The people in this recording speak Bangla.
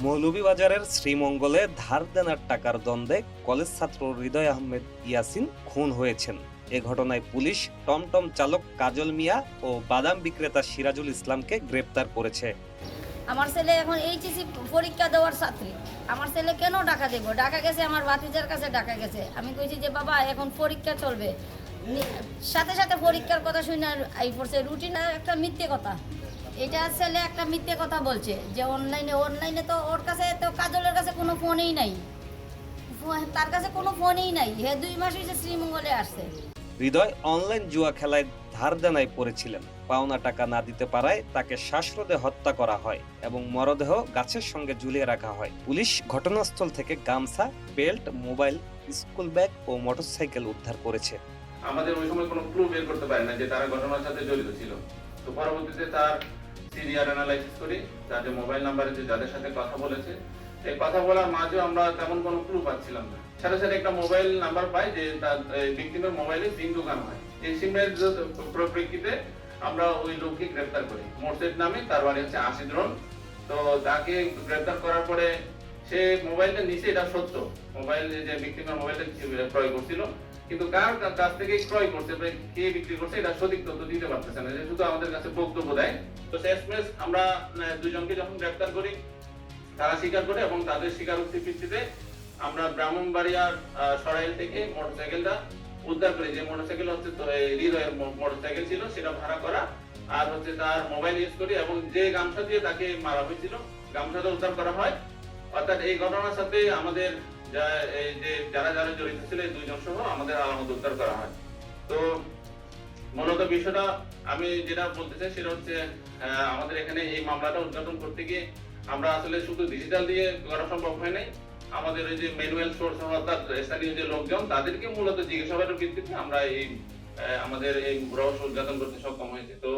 মৌলভীবাজারের শ্রীমঙ্গলে ধার দেনার টাকার দ্বন্দ্বে কলেজ ছাত্র হৃদয় আহমেদ ইয়াসিন খুন হয়েছেন। এ ঘটনায় পুলিশ টমটম চালক কাজল মিয়া ও বাদাম বিক্রেতা সিরাজুল ইসলামকে গ্রেপ্তার করেছে। আমার ছেলে এখন এইচএসসি পরীক্ষা দেওয়ার ছাত্রী। আমার ছেলে কেন টাকা দেবো? টাকা গেছে আমার ভাতিজার কাছে, টাকা গেছে। আমি কইছি যে বাবা এখন পরীক্ষা চলবে, সাথে সাথে পরীক্ষার কথা শুনে আই পড়ছে রুটিন একটা মিথ্যে কথা। এটা ছেলে একটা মিথ্যে কথা বলছে যে অনলাইনে তো ওর কাছে তো কাজলের কাছে কোনো ফোনই নাই, তার কাছে কোনো ফোনই নাই। হে 2 মাস হয়েছে শ্রীমঙ্গলে আসছে। হৃদয় অনলাইন জুয়া খেলায় ধার দেনায় পড়েছিলেন। পাওনা টাকা না দিতে পারায় তাকে শ্বাসরোধে হত্যা করা হয় এবং মরদেহ গাছের সঙ্গে ঝুলিয়ে রাখা হয়। পুলিশ ঘটনাস্থল থেকে গামছা, বেল্ট, মোবাইল, স্কুল ব্যাগ ও মোটরসাইকেল উদ্ধার করেছে। আমাদের ওই সময় কোনো ক্লু বের করতে পারে না যে তারা ঘটনার সাথে জড়িত ছিল। তো পরবর্তীতে তার সিরিয়াল অ্যানালাইসিস করি, তার যে মোবাইল নাম্বারে যে যাদের সাথে কথা বলেছে, এই কথা বলার মাঝেও আমরা তেমন কোনো ক্লু পাচ্ছিলাম না। সাথে সাথে একটা মোবাইল নাম্বার পাই যে তার ভিকটিমের মোবাইলে সিম ঢোকানো হয়। এই সিমের পরিপ্রেক্ষিতে আমরা ওই লোককে গ্রেফতার করি। মোরশেদ নামে, তার বাড়ি হচ্ছে আশিদ্রন। তো তাকে গ্রেফতার করার পরে সে মোবাইলটা নিচে, এটা সত্য, মোবাইল যে ভিকটিমের মোবাইলটা ক্রয় করছিল, কিন্তু কার কাছ থেকে ক্রয় করছে, কে বিক্রি করছে, এটা সঠিক তথ্য দিতে পারতেছে না, শুধু আমাদের কাছে বক্তব্য দেয়। তো শেষমেশ আমরা দুজনকে যখন গ্রেফতার করি, তারা স্বীকার করে এবং তাদের স্বীকারোক্তির ভিত্তিতে আমরা ব্রাহ্মণবাড়িয়ার সরাইল থেকে মোটরসাইকেলটা উদ্ধার করি। যে মোটরসাইকেল হচ্ছে তো হৃদয়ের মোটরসাইকেল ছিল, সেটা ভাড়া করা, আর হচ্ছে তার মোবাইল ইউজ করি এবং যে গামছা দিয়ে তাকে মারা হয়েছিল গামছাটা উদ্ধার করা হয়। অর্থাৎ এই ঘটনার সাথে আমাদের যারা যারা জড়িত ছিল এই 2 জন সহ আমাদের আলামত উদ্ধার করা হয়। তো মূলত বিষয়টা আমি যেটা বলতে চাই সেটা হচ্ছে আমাদের এখানে এই মামলাটা উদ্ঘাটন করতে গিয়ে আমরা আসলে শুধু ডিজিটাল দিয়ে করা সম্ভব হয় নাই। আমাদের ওই যে ম্যানুয়াল সোর্স অর্থাৎ স্থানীয় যে লোকজন, তাদেরকে মূলত জিজ্ঞাসাবাদের ভিত্তিতে আমরা এই আমাদের এই রহস্য উদ্ঘাটন করতে সক্ষম হয়েছে। তো